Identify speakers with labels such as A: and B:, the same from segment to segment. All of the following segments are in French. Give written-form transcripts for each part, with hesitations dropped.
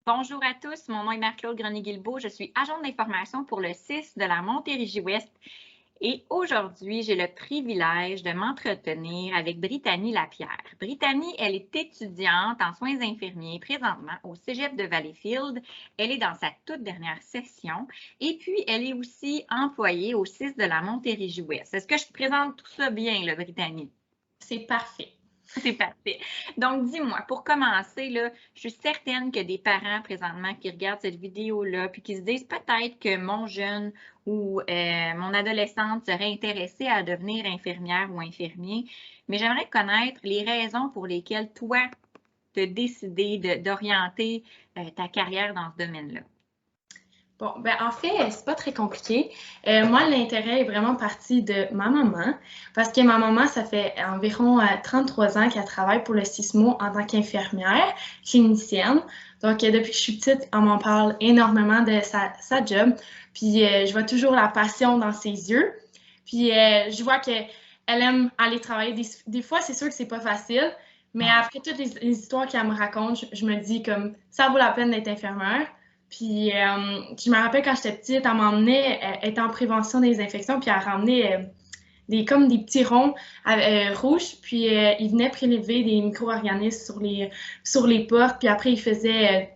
A: Bonjour à tous, mon nom est Marc-Claude Grenier-Guilbeault, je suis agente d'information pour le CIS de la Montérégie-Ouest et aujourd'hui, j'ai le privilège de m'entretenir avec Brittany Lapierre. Brittany, elle est étudiante en soins infirmiers présentement au Cégep de Valleyfield. Elle est dans sa toute dernière session et puis elle est aussi employée au CIS de la Montérégie-Ouest. Est-ce que je te présente tout ça bien, là, Brittany?
B: C'est parfait.
A: C'est parfait. Donc, dis-moi, pour commencer, là, je suis certaine que des parents présentement qui regardent cette vidéo-là, puis qui se disent peut-être que mon jeune ou mon adolescente serait intéressée à devenir infirmière ou infirmier, mais j'aimerais connaître les raisons pour lesquelles toi, tu as décidé d'orienter ta carrière dans ce domaine-là.
B: Bon, ben en fait, c'est pas très compliqué. Moi, l'intérêt est vraiment parti de ma maman, parce que ma maman, ça fait environ 33 ans qu'elle travaille pour le CISMO en tant qu'infirmière clinicienne. Donc, depuis que je suis petite, on m'en parle énormément de sa job. Puis, je vois toujours la passion dans ses yeux. Puis, je vois qu'elle aime aller travailler. Des fois, c'est sûr que c'est pas facile, mais après toutes les histoires qu'elle me raconte, je me dis comme ça vaut la peine d'être infirmière. Puis, je me rappelle quand j'étais petite, elle m'emmenait, elle était en prévention des infections, puis elle ramenait comme des petits ronds rouges, puis ils venaient prélever des micro-organismes sur les portes, puis après, ils faisaient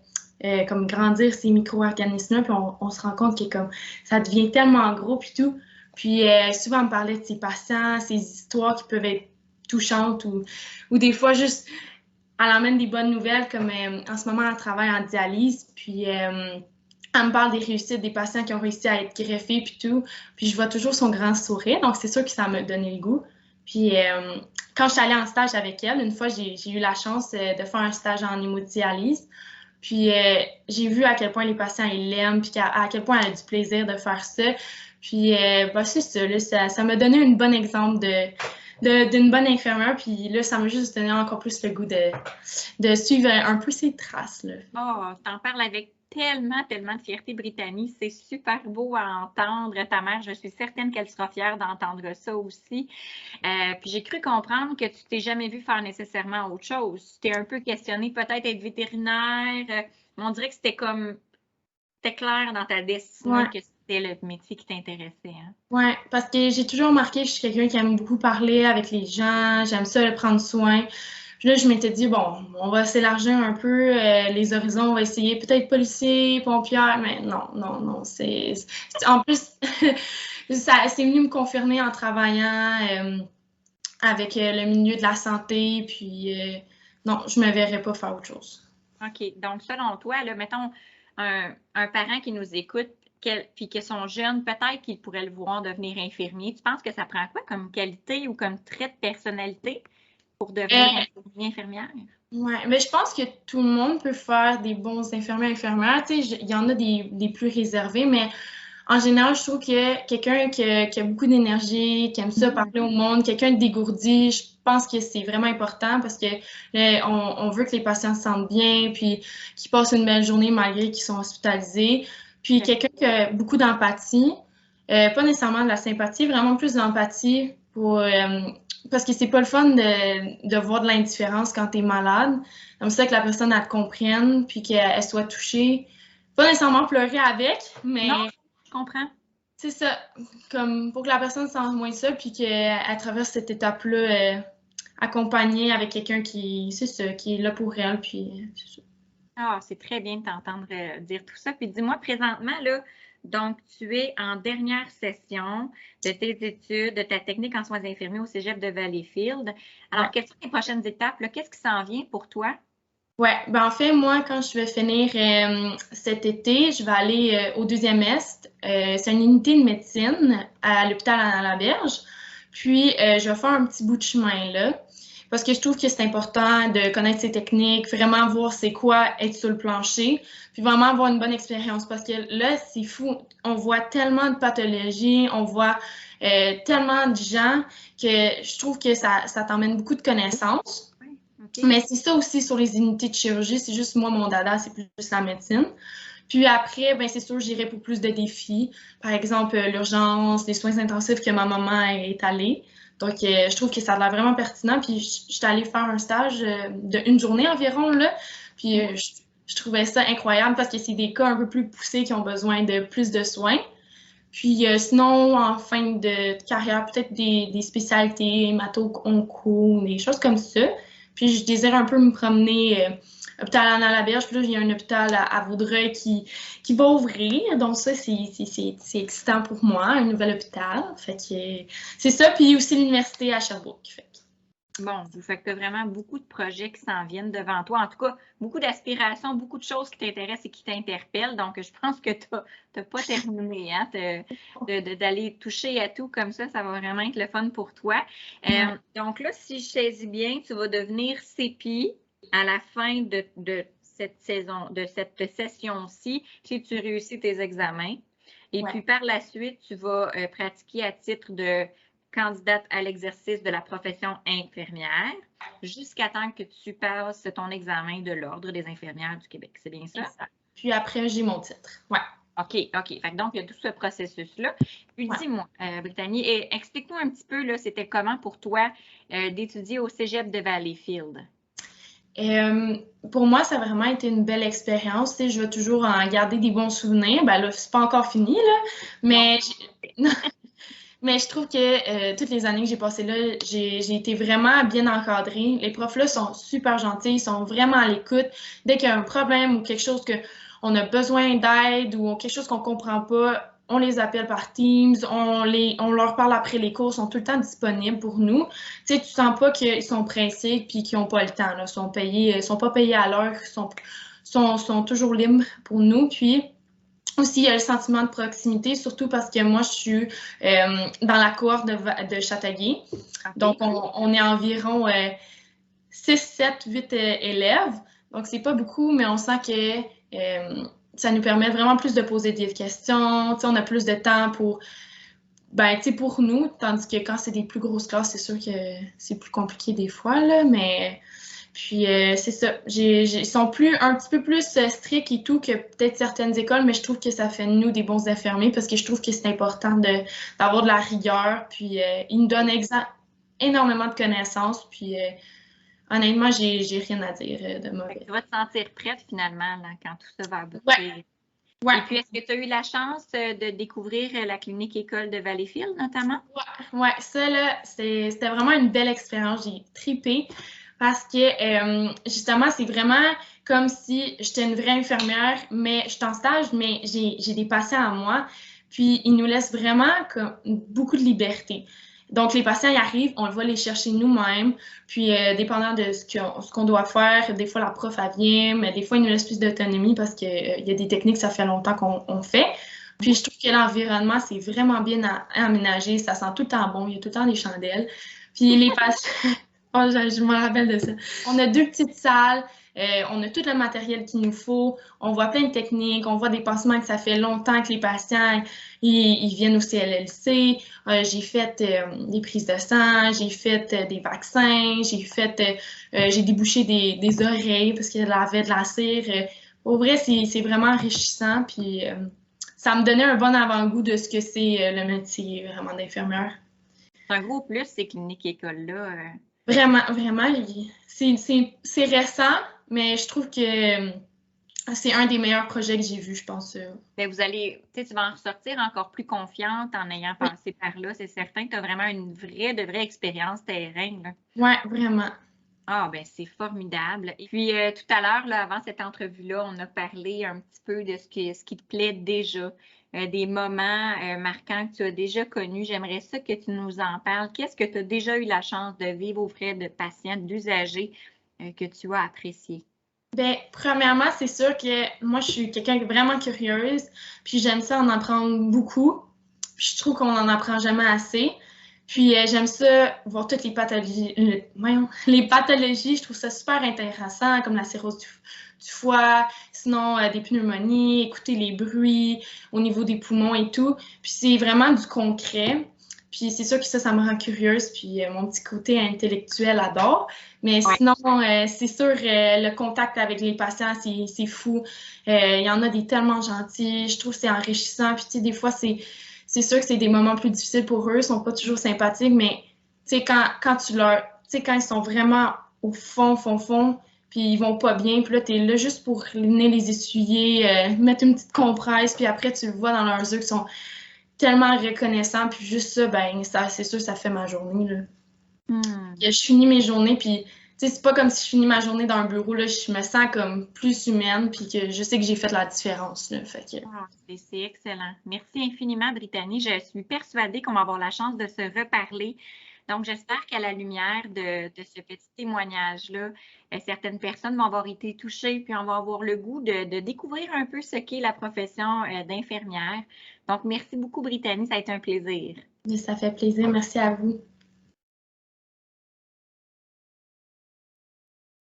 B: comme grandir ces micro-organismes-là, puis on se rend compte que comme ça devient tellement gros, puis tout. Puis souvent, on me parlait de ses patients, ses histoires qui peuvent être touchantes, ou des fois juste elle emmène des bonnes nouvelles, comme en ce moment, elle travaille en dialyse, puis elle me parle des réussites des patients qui ont réussi à être greffés, puis tout. Puis je vois toujours son grand sourire, donc c'est sûr que ça m'a donné le goût. Puis quand je suis allée en stage avec elle, une fois, j'ai eu la chance de faire un stage en hémodialyse. Puis j'ai vu à quel point les patients ils l'aiment, puis à quel point elle a du plaisir de faire ça. Puis bah, c'est ça, là, ça m'a donné un bon exemple d'une bonne infirmière. Puis là, ça m'a juste donné encore plus le goût de suivre un peu ses traces. Là.
A: Oh, t'en parles avec tellement, tellement de fierté, Brittany. C'est super beau à entendre. Ta mère, je suis certaine qu'elle sera fière d'entendre ça aussi. Puis j'ai cru comprendre que tu t'es jamais vu faire nécessairement autre chose. Tu t'es un peu questionné peut-être être vétérinaire. Mais on dirait que c'était clair dans ta destinée
B: Ouais.
A: que c'était le métier qui t'intéressait. Hein?
B: Ouais, parce que j'ai toujours remarqué que je suis quelqu'un qui aime beaucoup parler avec les gens, j'aime ça, le prendre soin. Puis là, je m'étais dit, bon, on va s'élargir un peu les horizons, on va essayer peut-être policier, pompière, mais non, non, non, en plus, c'est venu me confirmer en travaillant avec le milieu de la santé, puis non, je me verrais pas faire autre chose.
A: OK. Donc, selon toi, là, mettons un parent qui nous écoute, puis que son jeune, peut-être qu'il pourrait le voir devenir infirmier. Tu penses que ça prend quoi comme qualité ou comme trait de personnalité pour devenir
B: Euh,
A: infirmier, infirmière?
B: Ouais, mais je pense que tout le monde peut faire des bons infirmiers, infirmières. Tu sais, il y en a des plus réservés, mais en général, je trouve que quelqu'un qui a beaucoup d'énergie, qui aime ça parler au monde, quelqu'un de dégourdi, je pense que c'est vraiment important parce que on veut que les patients se sentent bien, puis qu'ils passent une belle journée malgré qu'ils sont hospitalisés. Puis quelqu'un qui a beaucoup d'empathie, pas nécessairement de la sympathie, vraiment plus d'empathie parce que c'est pas le fun de voir de l'indifférence quand t'es malade. Comme ça que la personne, elle te comprenne, puis qu'elle soit touchée. Pas nécessairement pleurer avec, mais
A: Non, je comprends.
B: c'est ça. Comme pour que la personne sente moins ça, puis qu'elle traverse cette étape-là accompagnée avec quelqu'un c'est ça, qui est là pour elle, puis c'est ça.
A: Ah, c'est très bien de t'entendre dire tout ça. Puis dis-moi présentement, là, donc tu es en dernière session de tes études, de ta technique en soins infirmiers au Cégep de Valleyfield. Alors,
B: Ouais.
A: quelles sont les prochaines étapes, là? Qu'est-ce qui s'en vient pour toi?
B: Ouais, ben en fait, moi, quand je vais finir cet été, je vais aller au deuxième Est. C'est une unité de médecine à l'hôpital Anna-Laberge. Puis, je vais faire un petit bout de chemin là, parce que je trouve que c'est important de connaître ses techniques, vraiment voir c'est quoi être sur le plancher, puis vraiment avoir une bonne expérience. Parce que là, c'est fou. On voit tellement de pathologies, on voit tellement de gens que je trouve que ça t'emmène beaucoup de connaissances.
A: Oui, OK.
B: Mais c'est ça aussi sur les unités de chirurgie. C'est juste moi, mon dada, c'est plus la médecine. Puis après, ben c'est sûr, j'irai pour plus de défis. Par exemple, l'urgence, les soins intensifs que ma maman est allée. Donc, je trouve que ça a l'air vraiment pertinent. Puis, je suis allée faire un stage de une journée environ, là. Puis, Je trouvais ça incroyable parce que c'est des cas un peu plus poussés qui ont besoin de plus de soins. Puis sinon, en fin de carrière, peut-être des spécialités hémato-onco, des choses comme ça. Puis je désire un peu me promener hôpital Anna-Laberge. Puis là, il y a un hôpital à Vaudreuil qui va ouvrir. Donc ça, c'est excitant pour moi, un nouvel hôpital. Fait que c'est ça. Puis aussi l'université à Sherbrooke. Fait que,
A: Bon, fait que tu as vraiment beaucoup de projets qui s'en viennent devant toi. En tout cas, beaucoup d'aspirations, beaucoup de choses qui t'intéressent et qui t'interpellent. Donc, je pense que tu n'as pas terminé hein, d'aller toucher à tout comme ça va vraiment être le fun pour toi. Donc là, si je saisis bien, tu vas devenir CPI à la fin de cette saison, de cette session-ci, si tu réussis tes examens. Et puis, par la suite, tu vas pratiquer à titre de candidate à l'exercice de la profession infirmière jusqu'à temps que tu passes ton examen de l'Ordre des infirmières du Québec. C'est bien ça?
B: Exact. Puis après, j'ai mon titre. Ouais.
A: OK. Fait donc, il y a tout ce processus-là. Puis dis-moi, Brittany, explique-nous un petit peu, là, c'était comment pour toi d'étudier au Cégep de Valleyfield?
B: Pour moi, ça a vraiment été une belle expérience. Je vais toujours en garder des bons souvenirs. Ben là, c'est pas encore fini, là, mais mais je trouve que toutes les années que j'ai passées là, j'ai été vraiment bien encadrée. Les profs là sont super gentils, ils sont vraiment à l'écoute. Dès qu'il y a un problème ou quelque chose qu'on a besoin d'aide ou quelque chose qu'on comprend pas, on les appelle par Teams, on leur parle après les cours, ils sont tout le temps disponibles pour nous. Tu sais, tu sens pas qu'ils sont pressés puis qu'ils n'ont pas le temps. Là. Ils sont pas payés à l'heure, ils sont toujours libres pour nous. Puis aussi, il y a le sentiment de proximité, surtout parce que moi, je suis dans la cohorte de Châteauguay. Okay. Donc, on est environ 6, 7, 8 élèves. Donc, c'est pas beaucoup, mais on sent que ça nous permet vraiment plus de poser des questions. T'sais, on a plus de temps pour nous, tandis que quand c'est des plus grosses classes, c'est sûr que c'est plus compliqué des fois, là, mais... Puis c'est ça, ils sont un petit peu plus stricts et tout que peut-être certaines écoles, mais je trouve que ça fait de nous des bons infirmiers parce que je trouve que c'est important d'avoir de la rigueur. Puis ils nous donnent énormément de connaissances. Puis honnêtement, j'ai rien à dire de mauvais.
A: Tu vas te sentir prête finalement là, quand tout ça va aboutir. Ouais. Et puis, est-ce que tu as eu la chance de découvrir la clinique école de Valleyfield notamment?
B: Ouais, ça là, c'était vraiment une belle expérience. J'ai tripé. Parce que, justement, c'est vraiment comme si j'étais une vraie infirmière, mais je suis en stage, mais j'ai des patients à moi. Puis, ils nous laissent vraiment beaucoup de liberté. Donc, les patients, ils arrivent, on va les chercher nous-mêmes. Puis, dépendant de ce qu'on doit faire, des fois, la prof, elle vient, mais des fois, ils nous laissent plus d'autonomie parce qu'il y a des techniques, ça fait longtemps qu'on fait. Puis, je trouve que l'environnement, c'est vraiment bien aménagé. Ça sent tout le temps bon. Il y a tout le temps des chandelles. Puis, les patients... Oh, je me rappelle de ça. On a 2 petites salles, on a tout le matériel qu'il nous faut, on voit plein de techniques, on voit des pansements que ça fait longtemps que les patients ils viennent au CLLC. J'ai fait des prises de sang, j'ai fait des vaccins, j'ai débouché des oreilles parce qu'il y avait de la cire. Au vrai, c'est vraiment enrichissant, puis ça me donnait un bon avant-goût de ce que c'est le métier vraiment d'infirmière.
A: C'est un gros plus, ces cliniques écoles-là.
B: Vraiment, c'est récent, mais je trouve que c'est un des meilleurs projets que j'ai vus, je pense.
A: Bien, tu vas en ressortir encore plus confiante en ayant passé par là. C'est certain que tu as vraiment une de vraie expérience terrain.
B: Oui, vraiment.
A: Ah, ben c'est formidable. Et puis, tout à l'heure, avant cette entrevue-là, on a parlé un petit peu de ce qui te plaît déjà, des moments marquants que tu as déjà connus. J'aimerais ça que tu nous en parles. Qu'est-ce que tu as déjà eu la chance de vivre auprès de patients, d'usagers que tu as appréciés?
B: Bien, premièrement, c'est sûr que moi, je suis quelqu'un de vraiment curieuse, puis j'aime ça en apprendre beaucoup. Puis je trouve qu'on n'en apprend jamais assez. Puis j'aime ça, voir toutes les pathologies. Les pathologies, je trouve ça super intéressant, comme la cirrhose du foie, sinon des pneumonies, écouter les bruits au niveau des poumons et tout. Puis c'est vraiment du concret. Puis c'est sûr que ça me rend curieuse, puis mon petit côté intellectuel adore. Mais sinon, c'est sûr, le contact avec les patients, c'est fou. Il y en a des tellement gentils. Je trouve que c'est enrichissant. Puis tu sais, des fois, c'est sûr que c'est des moments plus difficiles pour eux, ils sont pas toujours sympathiques, mais tu sais, quand ils sont vraiment au fond, puis puis ils vont pas bien, puis là, t'es là juste pour venir les essuyer, mettre une petite compresse, puis après, tu le vois dans leurs yeux qui sont tellement reconnaissants, puis juste ça, ben, ça, c'est sûr, ça fait ma journée, là. Je finis mes journées, puis tu sais, c'est pas comme si je finis ma journée dans un bureau, là, je me sens comme plus humaine, puis que je sais que j'ai fait la différence, là, fait que...
A: C'est excellent. Merci infiniment, Brittany. Je suis persuadée qu'on va avoir la chance de se reparler. Donc, j'espère qu'à la lumière de ce petit témoignage-là, certaines personnes vont avoir été touchées, puis on va avoir le goût de découvrir un peu ce qu'est la profession d'infirmière. Donc, merci beaucoup, Brittany. Ça a été un plaisir.
B: Ça fait plaisir. Merci à vous.